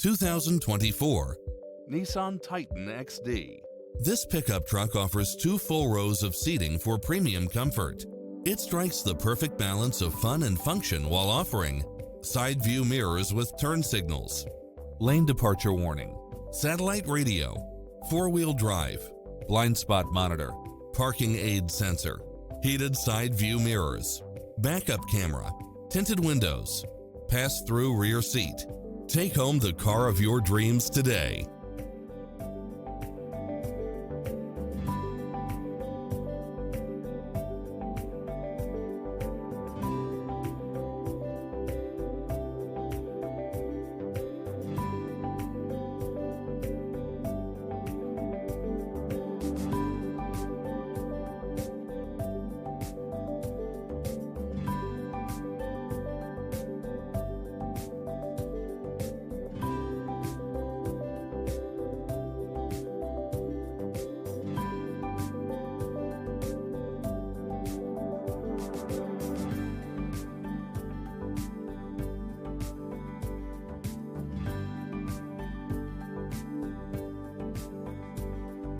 2024 Nissan Titan XD. This pickup truck offers 2 full rows of seating for premium comfort. It strikes the perfect balance of fun and function while offering side view mirrors with turn signals, lane departure warning, satellite radio, 4-wheel drive, blind spot monitor, parking aid sensor, heated side view mirrors, backup camera, tinted windows, pass-through rear seat. Take home the car of your dreams today.